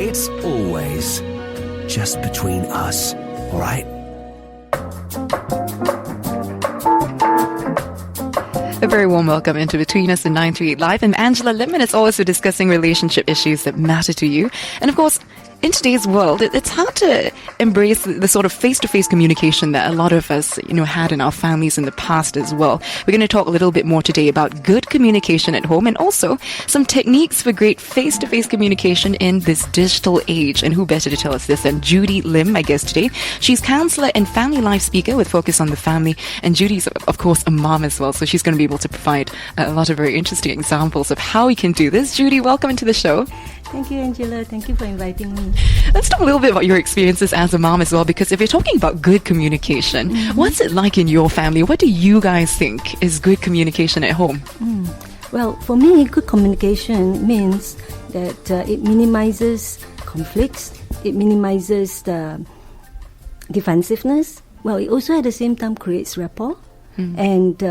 It's always just between us, all right? A very warm welcome into Between Us in 938 Live. I'm Angela Lim, and it's always discussing relationship issues that matter to you. And of course, in today's world, it's hard to embrace the sort of face-to-face communication that a lot of us, had in our families in the past as well. We're going to talk a little bit more today about good communication at home and also some techniques for great face-to-face communication in this digital age. And who better to tell us this than Judy Lim, my guest today. She's counselor and family life speaker with focus on the family. And Judy's, of course, a mom as well. So she's going to be able to provide a lot of very interesting examples of how we can do this. Judy, welcome into the show. Thank you, Angela. Thank you for inviting me. Let's talk a little bit about your experiences as a mom as well, because if you're talking about good communication, what's it like in your family? What do you guys think is good communication at home? Well, for me, good communication means that it minimizes conflicts, it minimizes the defensiveness. Well, it also at the same time creates rapport. And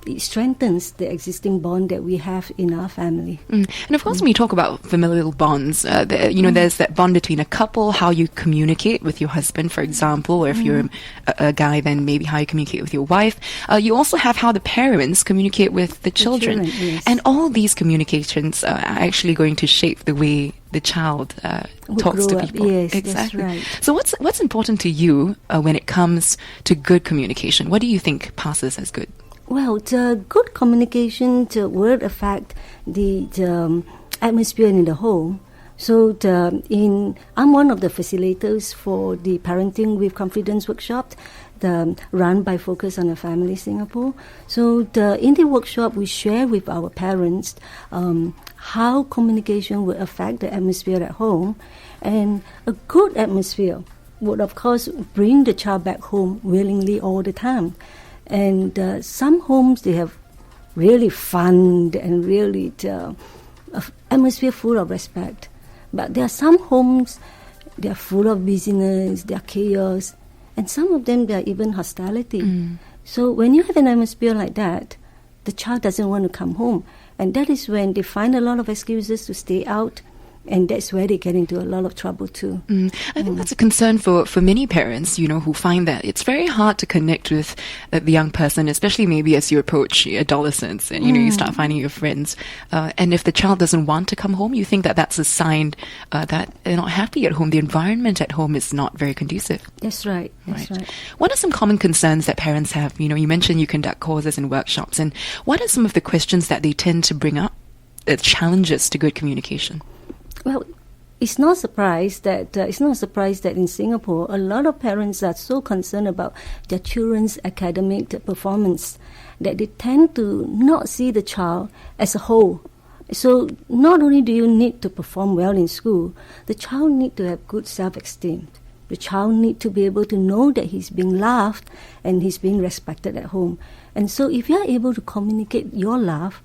it strengthens the existing bond that we have in our family. And of course, when you talk about familial bonds, there's that bond between a couple, how you communicate with your husband, for example, or if you're a guy, then maybe how you communicate with your wife. You also have how the parents communicate with the children. Yes. And all these communications are actually going to shape the way the child talks to people. Yes, exactly. That's right. So what's important to you when it comes to good communication? What do you think passes as good? Well, the good communication will affect the atmosphere in the home. So I'm one of the facilitators for the Parenting with Confidence workshop, run by Focus on the Family Singapore. So in the workshop, we share with our parents how communication will affect the atmosphere at home. And a good atmosphere would, of course, bring the child back home willingly all the time. And some homes, they have really fun and really atmosphere full of respect. But there are some homes, they are full of busyness, they are chaos, and some of them, there are even hostility. So when you have an atmosphere like that, the child doesn't want to come home. And that is when they find a lot of excuses to stay out. And that's where they get into a lot of trouble too. I think that's a concern for many parents, who find that it's very hard to connect with the young person, especially maybe as you approach adolescence and, you start finding your friends. And if the child doesn't want to come home, you think that that's a sign that they're not happy at home. The environment at home is not very conducive. That's right. That's right. What are some common concerns that parents have? You mentioned you conduct courses and workshops. And what are some of the questions that they tend to bring up, challenges to good communication? Well, it's not a surprise that in Singapore, a lot of parents are so concerned about their children's academic performance that they tend to not see the child as a whole. So not only do you need to perform well in school, the child need to have good self-esteem. The child need to be able to know that he's being loved and he's being respected at home. And so if you are able to communicate your love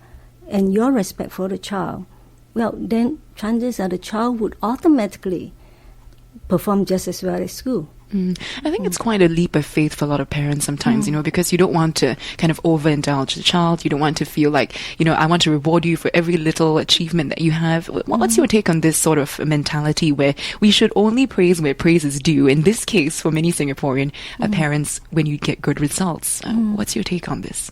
and your respect for the child, well, then chances are the child would automatically perform just as well at school. I think it's quite a leap of faith for a lot of parents sometimes, because you don't want to kind of overindulge the child. You don't want to feel like, I want to reward you for every little achievement that you have. What's your take on this sort of mentality where we should only praise where praise is due? In this case, for many Singaporean parents, when you get good results. What's your take on this?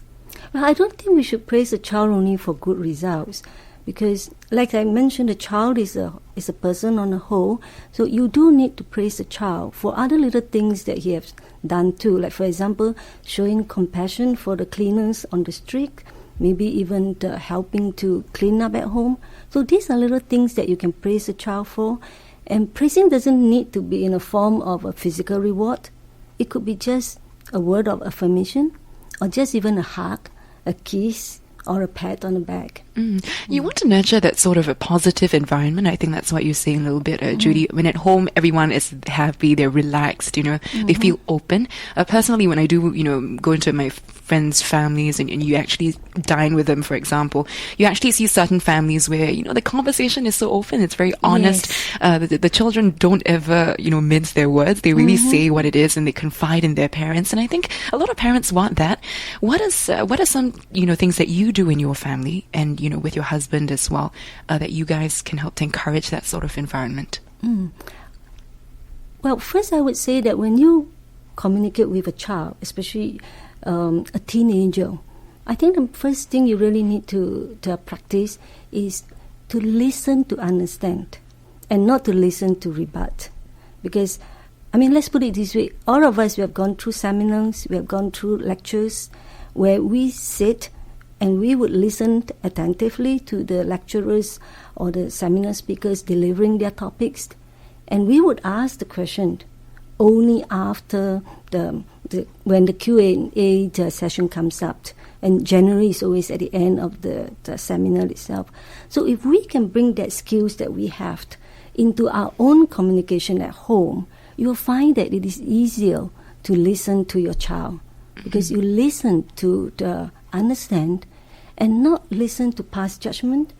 Well, I don't think we should praise the child only for good results. Because, like I mentioned, the child is a person on a whole, so you do need to praise the child for other little things that he has done too. Like, for example, showing compassion for the cleaners on the street, maybe even helping to clean up at home. So these are little things that you can praise the child for. And praising doesn't need to be in a form of a physical reward. It could be just a word of affirmation, or just even a hug, a kiss, or a pat on the back. You want to nurture that sort of a positive environment. I think that's what you're saying a little bit, Judy. When at home, everyone is happy, they're relaxed, they feel open. Personally, when I do, go into my friends' families and you actually dine with them, for example, you actually see certain families where, the conversation is so open, it's very honest. Yes. The children don't ever, mince their words. They really say what it is and they confide in their parents. And I think a lot of parents want that. What are some, things that you do in your family and, with your husband as well, that you guys can help to encourage that sort of environment? Well, first I would say that when you communicate with a child, especially a teenager, I think the first thing you really need to practice is to listen to understand and not to listen to rebut. Because, I mean, let's put it this way. All of us, we have gone through seminars, we have gone through lectures where we sit and we would listen attentively to the lecturers or the seminar speakers delivering their topics. And we would ask the question only after when the Q&A session comes up. And generally it's always at the end of the seminar itself. So if we can bring that skills that we have into our own communication at home, you'll find that it is easier to listen to your child. Because you listen to understand and not listen to pass judgment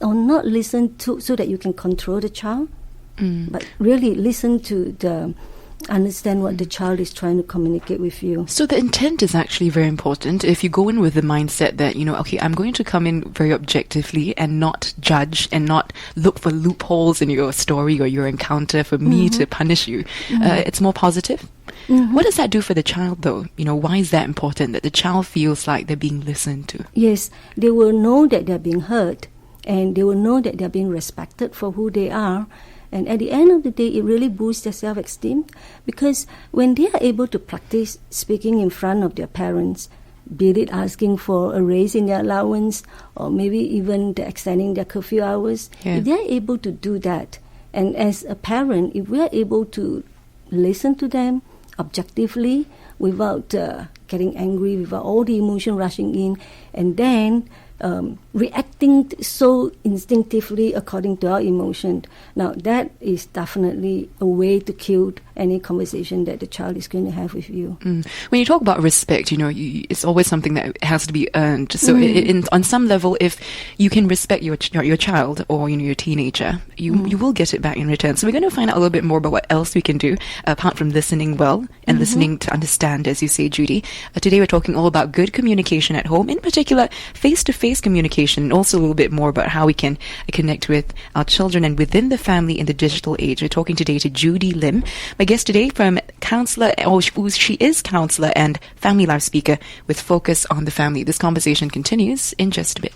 or not listen to so that you can control the child, but really listen to understand what the child is trying to communicate with you. So the intent is actually very important. If you go in with the mindset that, okay, I'm going to come in very objectively and not judge and not look for loopholes in your story or your encounter for me to punish you, it's more positive. What does that do for the child, though? Why is that important, that the child feels like they're being listened to? Yes, they will know that they're being heard, and they will know that they're being respected for who they are. And at the end of the day, it really boosts their self-esteem, because when they are able to practice speaking in front of their parents, be it asking for a raise in their allowance or maybe even extending their curfew hours, if they are able to do that, and as a parent, if we are able to listen to them objectively without getting angry, without all the emotion rushing in, and then reacting so instinctively according to our emotion. Now, that is definitely a way to kill any conversation that the child is going to have with you. When you talk about respect, it's always something that has to be earned. So on some level, if you can respect your child or your teenager, you will get it back in return. So we're going to find out a little bit more about what else we can do apart from listening well and listening to understand, as you say, Judy. Today we're talking all about good communication at home, in particular face-to-face communication, and also a little bit more about how we can connect with our children and within the family in the digital age. We're talking today to Judy Lim, my guest today, from counselor, she is counselor and family life speaker with focus on the family. This conversation continues in just a bit.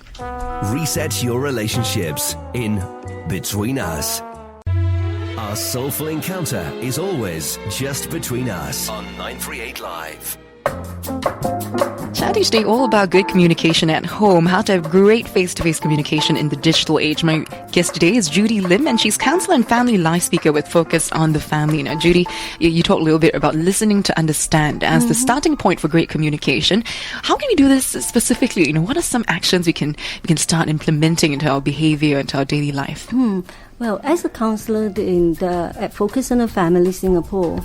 Reset your relationships in Between Us. Our soulful encounter is always just between us on 938 Live. Chatting today all about good communication at home, how to have great face-to-face communication in the digital age. My guest today is Judy Lim, and she's counselor and family life speaker with focus on the family. Now, Judy, you talked a little bit about listening to understand as the starting point for great communication. How can we do this specifically? What are some actions we can start implementing into our behavior, into our daily life? Well, as a counselor at Focus on the Family Singapore,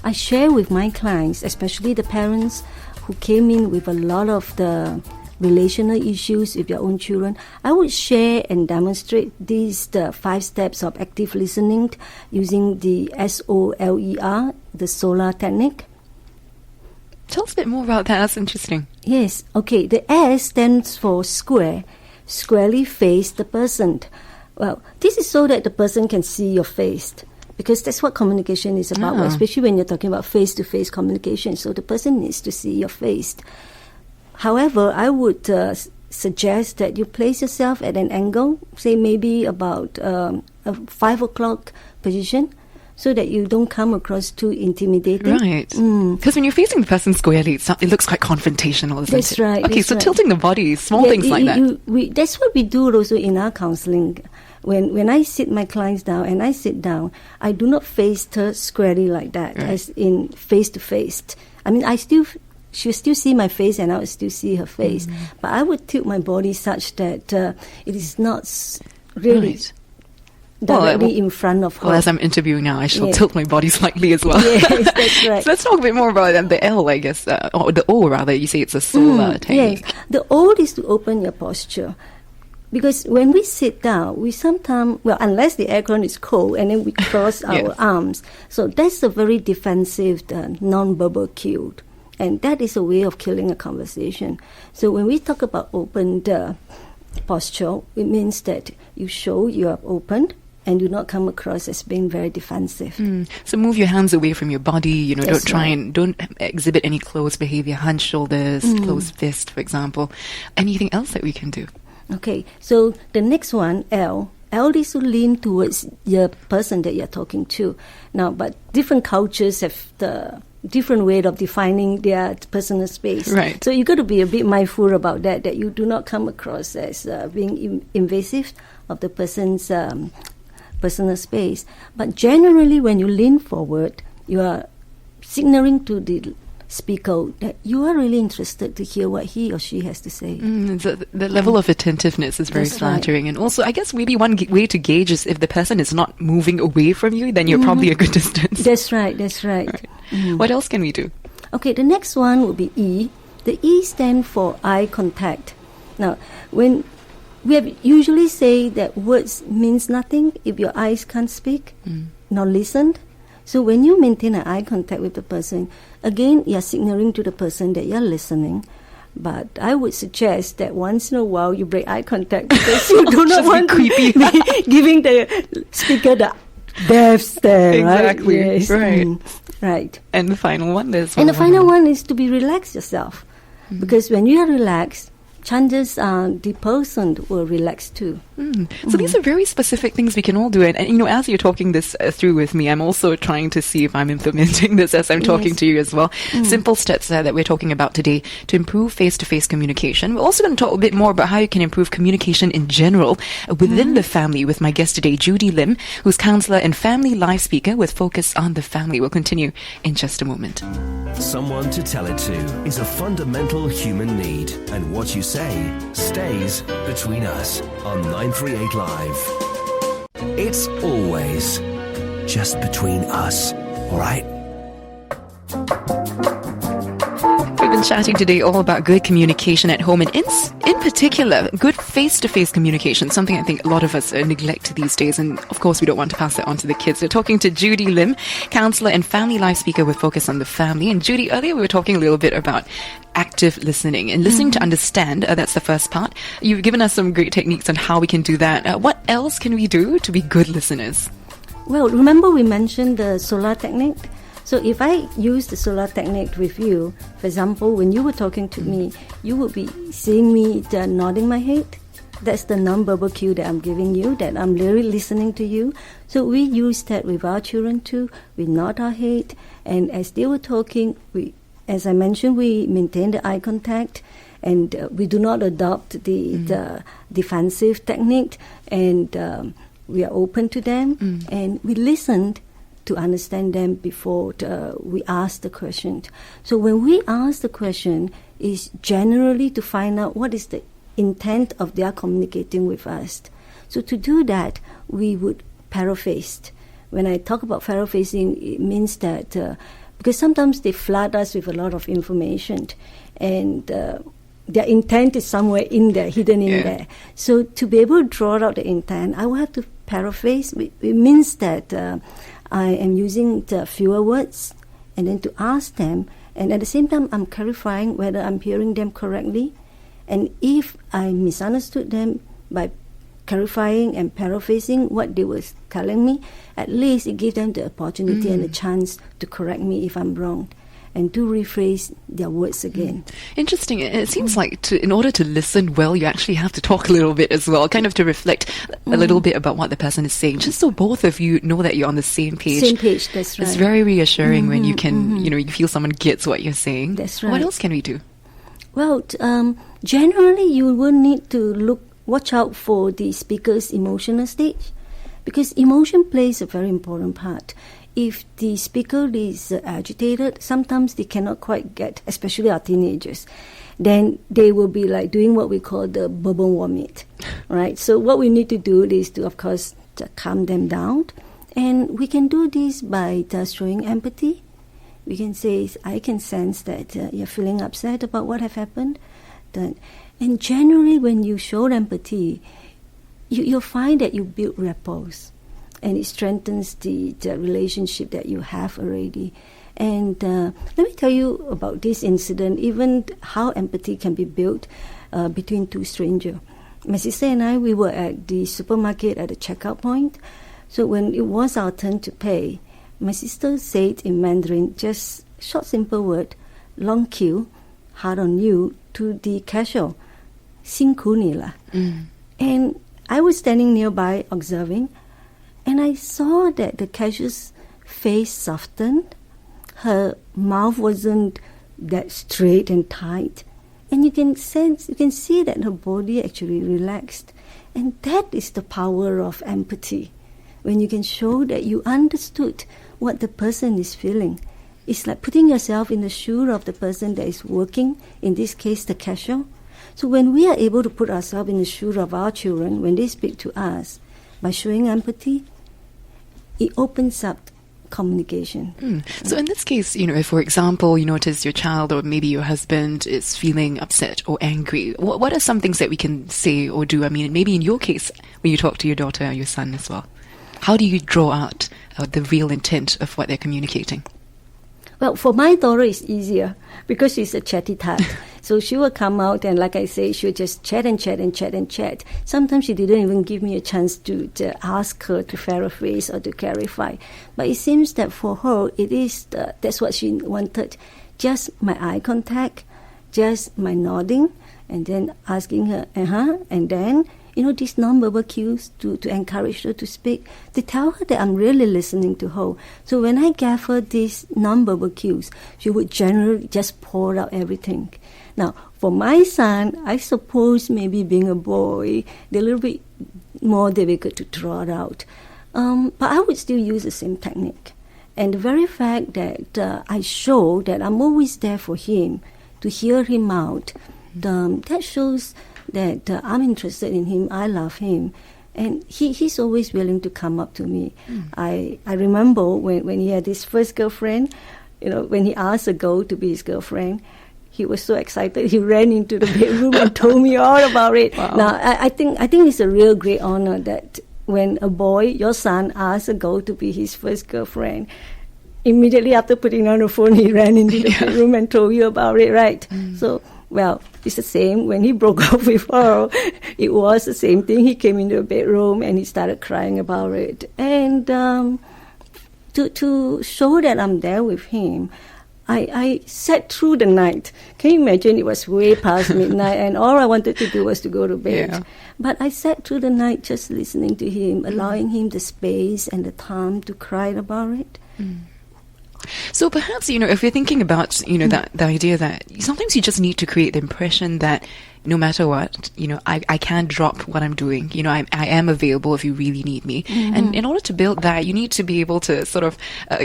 I share with my clients, especially the parents who came in with a lot of the relational issues with their own children, I would share and demonstrate the 5 steps of active listening using the SOLER, the SOLER technique. Tell us a bit more about that. That's interesting. Yes. Okay. The S stands for square. Squarely face the person. Well, this is so that the person can see your face, because that's what communication is about, especially when you're talking about face-to-face communication. So the person needs to see your face. However, I would suggest that you place yourself at an angle, say maybe about a 5 o'clock position, so that you don't come across too intimidating. Right. Because when you're facing the person squarely, it looks quite confrontational, isn't it? That's right. Okay, so tilting the body, small things like that. That's what we do also in our counseling. When I sit my clients down and I sit down, I do not face her squarely like that, as in face-to-face. I mean, she'll still see my face and I will still see her face. But I would tilt my body such that it is not really directly in front of her. Well, as I'm interviewing now, I shall tilt my body slightly as well. Yes, that's right. So let's talk a bit more about the L, I guess, or the O rather. You say it's a SOLER technique. Yes, the O is to open your posture. Because when we sit down, we sometimes, unless the aircon is cold, and then we cross our arms. So that's a very defensive, non-verbal cue. And that is a way of killing a conversation. So when we talk about open posture, it means that you show you are open and do not come across as being very defensive. So move your hands away from your body. That's Don't exhibit any closed behavior, hunched shoulders, closed fist, for example. Anything else that we can do? Okay, so the next one, L. L is to lean towards the person that you're talking to. Now, but different cultures have the different way of defining their personal space. Right. So you got to be a bit mindful about that you do not come across as being invasive of the person's personal space. But generally, when you lean forward, you are signaling to the speaker that you are really interested to hear what he or she has to say. The level of attentiveness is very That's flattering. right. And also, I guess maybe one way to gauge is if the person is not moving away from you, then you're probably a good distance. That's right. Right. What else can we do? Okay, the next one will be E. The E stands for eye contact. Now, when we have usually say that words means nothing if your eyes can't speak, nor listen. So when you maintain an eye contact with the person, again, you're signaling to the person that you're listening. But I would suggest that once in a while you break eye contact because you do not want to be giving the speaker the death stare. Exactly. Right. Yes. Right. Right. And the final one is... And the final one is to be relaxed yourself. Because when you are relaxed, chances are the person will relax too. So these are very specific things we can all do. And as you're talking this through with me, I'm also trying to see if I'm implementing this as I'm talking to you as well. Simple steps that we're talking about today to improve face-to-face communication. We're also going to talk a bit more about how you can improve communication in general within the family with my guest today, Judy Lim, who's counselor and family life speaker with focus on the family. We'll continue in just a moment. Someone to tell it to is a fundamental human need, and what you say stays between us on 938 Live. It's always just between us, all right? We've been chatting today all about good communication at home and in particular, good face-to-face communication, something I think a lot of us neglect these days. And of course, we don't want to pass that on to the kids. We're talking to Judy Lim, counselor and family life speaker with focus on the family. And Judy, earlier we were talking a little bit about active listening and listening to understand. That's the first part. You've given us some great techniques on how we can do that. What else can we do to be good listeners? Well, remember we mentioned the solar technique? So if I use the solar technique with you, for example, when you were talking to me, you would be seeing me nodding my head. That's the non-verbal cue that I'm giving you, that I'm really listening to you. So we use that with our children too. We nod our head, and as they were talking, as I mentioned, we maintain the eye contact, and we do not adopt the defensive technique, and we are open to them, and we listened to understand them before we ask the question. So when we ask the question, is generally to find out what is the intent of their communicating with us. So to do that, we would paraphrase. When I talk about paraphrasing, it means that because sometimes they flood us with a lot of information, and their intent is somewhere in there, hidden in there. So to be able to draw out the intent, I will have to paraphrase. It means that I am using the fewer words, and then to ask them, and at the same time I'm clarifying whether I'm hearing them correctly, and if I misunderstood them by clarifying and paraphrasing what they were telling me, at least it gives them the opportunity and the chance to correct me if I'm wrong, and to rephrase their words again. Interesting. It seems like in order to listen well, you actually have to talk a little bit as well, kind of to reflect a little bit about what the person is saying, just so both of you know that you're on the same page. Same page, that's right. It's very reassuring when you can, you feel someone gets what you're saying. That's right. What else can we do? Well, generally you will need to watch out for the speaker's emotional stage, because emotion plays a very important part. If the speaker is agitated, sometimes they cannot quite get, especially our teenagers, then they will be like doing what we call the bubble vomit, right? So what we need to do is to, of course, to calm them down. And we can do this by just showing empathy. We can say, I can sense that you're feeling upset about what have happened. And generally, when you show empathy, you'll find that you build rapport. And it strengthens the relationship that you have already. And let me tell you about this incident, even how empathy can be built between two strangers. My sister and I, we were at the supermarket at the checkout point. So when it was our turn to pay, my sister said in Mandarin, just short, simple word, long queue, hard on you, to the cashier, 辛苦你了. And I was standing nearby observing, and I saw that the cashier's face softened. Her mouth wasn't that straight and tight. And you can see that her body actually relaxed. And that is the power of empathy. When you can show that you understood what the person is feeling. It's like putting yourself in the shoe of the person that is working, in this case the cashier. So when we are able to put ourselves in the shoe of our children, when they speak to us, by showing empathy, it opens up communication. So in this case, if, for example, you notice your child or maybe your husband is feeling upset or angry, what are some things that we can say or do? I mean, maybe in your case, when you talk to your daughter or your son as well, how do you draw out the real intent of what they're communicating? Well, for my daughter, it's easier because she's a chatty tart. So she will come out and, like I say, she'll just chat and chat and chat and chat. Sometimes she didn't even give me a chance to ask her to paraphrase or to clarify. But it seems that for her, that's what she wanted. Just my eye contact, just my nodding, and then asking her, and then, these non-verbal cues to encourage her to speak, to tell her that I'm really listening to her. So when I gave her these non-verbal cues, she would generally just pour out everything. Now, for my son, I suppose maybe being a boy, they're a little bit more difficult to draw it out. But I would still use the same technique. And the very fact that I show that I'm always there for him, to hear him out, that shows that I'm interested in him, I love him. And he's always willing to come up to me. I remember when he had his first girlfriend, when he asked a girl to be his girlfriend, he was so excited. He ran into the bedroom and told me all about it. Wow. Now, I think it's a real great honor that when a boy, your son, asks a girl to be his first girlfriend, immediately after putting on the phone, he ran into the bedroom and told you about it, right? So, well, it's the same. When he broke up with her, it was the same thing. He came into the bedroom and he started crying about it. And to show that I'm there with him, I sat through the night. Can you imagine? It was way past midnight and all I wanted to do was to go to bed. Yeah. But I sat through the night just listening to him, allowing him the space and the time to cry about it. So perhaps, if you're thinking about, that the idea that sometimes you just need to create the impression that no matter what, I can't drop what I'm doing. I am available if you really need me. And in order to build that, you need to be able to sort of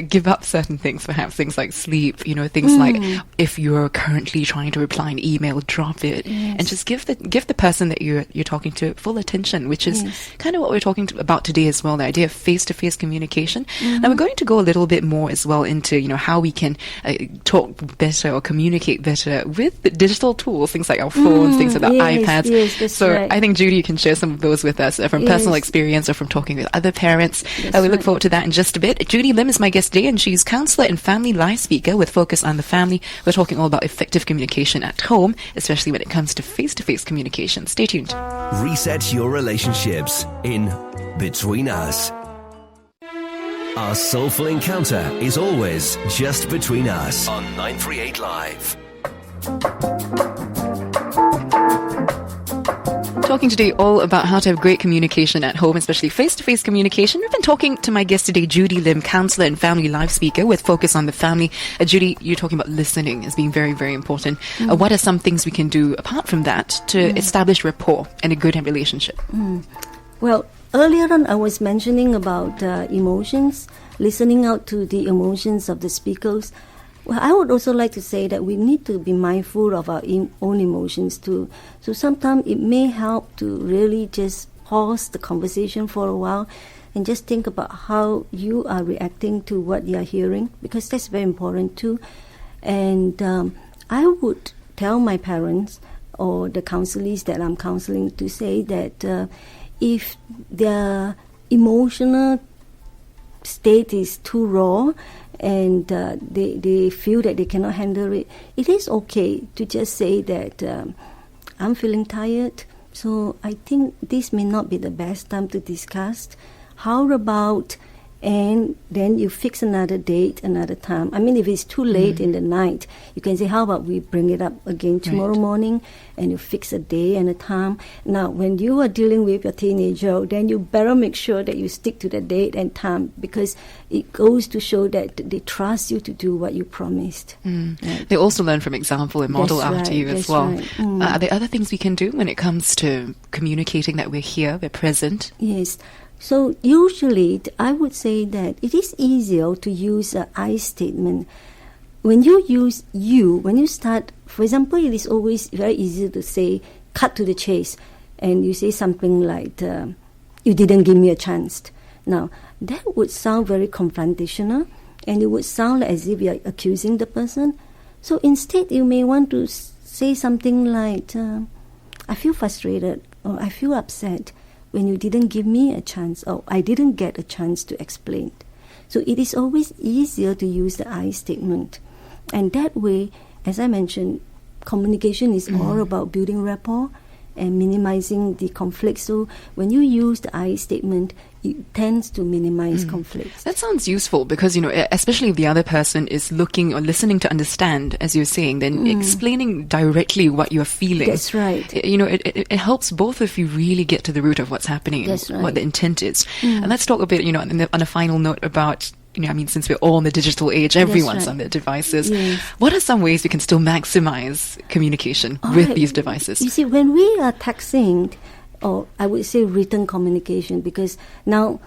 give up certain things, perhaps things like sleep, things like if you're currently trying to reply an email, drop it and just give the person that you're talking to full attention, which is kind of what we're talking about today as well, the idea of face-to-face communication. Now we're going to go a little bit more as well into, how we can talk better or communicate better with the digital tools, things like our phones, things like iPads. Yes, that's so right. I think Judy, you can share some of those with us from personal experience or from talking with other parents. We look forward to that in just a bit. Judy Lim is my guest today, and she's counselor and family life speaker with focus on the family. We're talking all about effective communication at home, especially when it comes to face-to-face communication. Stay tuned. Reset your relationships in Between Us. Our soulful encounter is always just between us on 938 Live. Talking today all about how to have great communication at home, especially face-to-face communication. We've been talking to my guest today, Judy Lim, counselor and family life speaker with focus on the family. Judy, you're talking about listening as being very, very important. What are some things we can do apart from that to establish rapport and a good relationship? Well, earlier on I was mentioning about emotions, listening out to the emotions of the speakers. Well, I would also like to say that we need to be mindful of our own emotions too. So sometimes it may help to really just pause the conversation for a while and just think about how you are reacting to what you are hearing, because that's very important too. And I would tell my parents or the counselees that I'm counseling to say that if their emotional state is too raw and they feel that they cannot handle it, it is okay to just say that I'm feeling tired, so I think this may not be the best time to discuss how about, and then you fix another date, another time. I mean, if it's too late in the night, you can say, how about we bring it up again tomorrow morning, and you fix a day and a time. Now, when you are dealing with your teenager, then you better make sure that you stick to the date and time, because it goes to show that they trust you to do what you promised. Right. They also learn from example and model after you as well. Right. Are there other things we can do when it comes to communicating that we're here, we're present? Yes. So usually, I would say that it is easier to use an I statement. When you use you, when you start, for example, it is always very easy to say, cut to the chase, and you say something like, you didn't give me a chance. Now, that would sound very confrontational, and it would sound as if you're accusing the person. So instead, you may want to say something like, I feel frustrated, or I feel upset when you didn't give me a chance, or I didn't get a chance to explain. So it is always easier to use the I statement. And that way, as I mentioned, communication is all about building rapport and minimizing the conflict. So when you use the I statement, it tends to minimize conflicts. That sounds useful because, especially if the other person is looking or listening to understand, as you're saying, then explaining directly what you're feeling. That's right. It helps both of you really get to the root of what's happening and what the intent is. And let's talk a bit, on a final note about, since we're all in the digital age, everyone's on their devices. Yes. What are some ways we can still maximize communication with these devices? You see, when we are texting, or I would say written communication, because now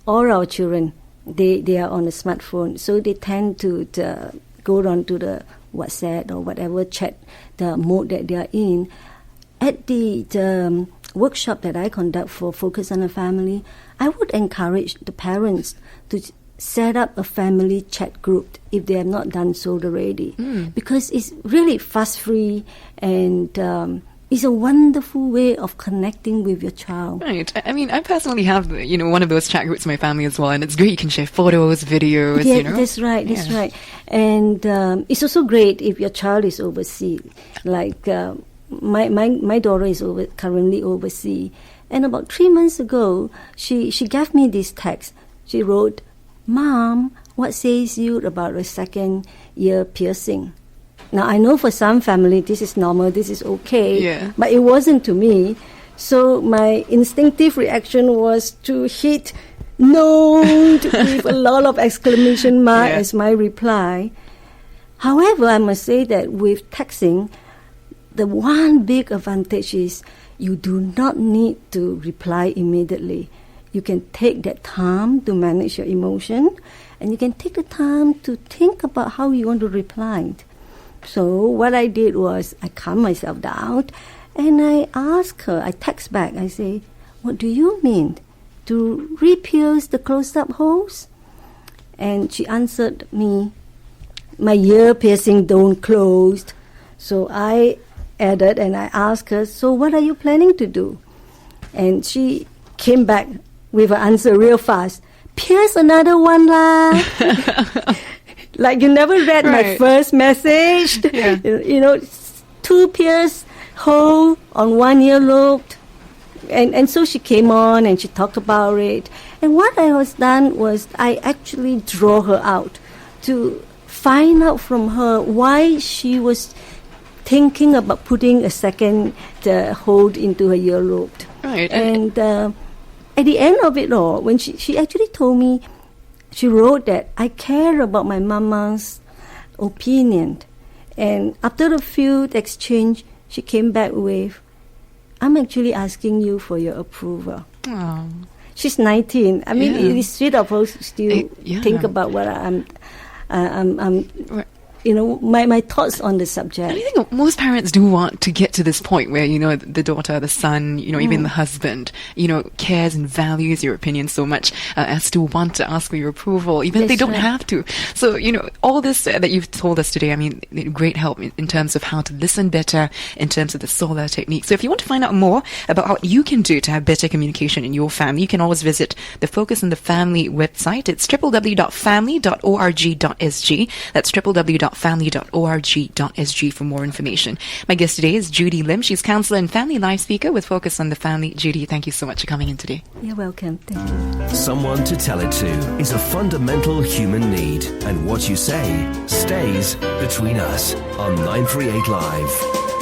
all our children, they are on a smartphone, so they tend to go on to the WhatsApp or whatever chat, the mode that they are in. At the workshop that I conduct for Focus on the Family, I would encourage the parents to set up a family chat group if they have not done so already, because it's really fuss-free and it's a wonderful way of connecting with your child. Right. I personally have, one of those chat groups in my family as well, and it's great. You can share photos, videos, Yeah, that's right, that's right. And it's also great if your child is overseas. Like my daughter is currently overseas. And about 3 months ago, she gave me this text. She wrote, "Mom, what says you about a second ear piercing?" Now, I know for some family this is normal, this is okay, but it wasn't to me. So my instinctive reaction was to hit no with a lot of exclamation mark as my reply. However, I must say that with texting, the one big advantage is you do not need to reply immediately. You can take that time to manage your emotion, and you can take the time to think about how you want to reply. So what I did was I calmed myself down and I asked her, I text back, I say, "What do you mean? To re-pierce the closed-up holes?" And she answered me, "My ear piercing don't close." So I added and I asked her, "So what are you planning to do?" And she came back with an answer real fast, "Pierce another one lah." Like you never read my first message. 2 pierce hole on 1 earlobe. And so she came on and she talked about it. And what I was done was I actually draw her out to find out from her why she was thinking about putting a second hole into her earlobe. Right. And at the end of it all, when she actually told me, she wrote that I care about my mama's opinion. And after a few exchange, she came back with, "I'm actually asking you for your approval." Oh. She's 19. It is sweet of her to still think about what my thoughts on the subject. I think most parents do want to get to this point where, the daughter, the son, even the husband, cares and values your opinion so much as to want to ask for your approval, even if they don't have to. So, all this that you've told us today, great help in terms of how to listen better, in terms of the solar technique. So if you want to find out more about what you can do to have better communication in your family, you can always visit the Focus on the Family website. It's www.family.org.sg. That's www.family.org.sg. family.org.sg for more information. My guest today is Judy Lim. She's counselor and family life speaker with focus on the family. Judy, thank you so much for coming in today. You're welcome. Thank you. Someone to tell it to is a fundamental human need, and what you say stays between us on 938 Live.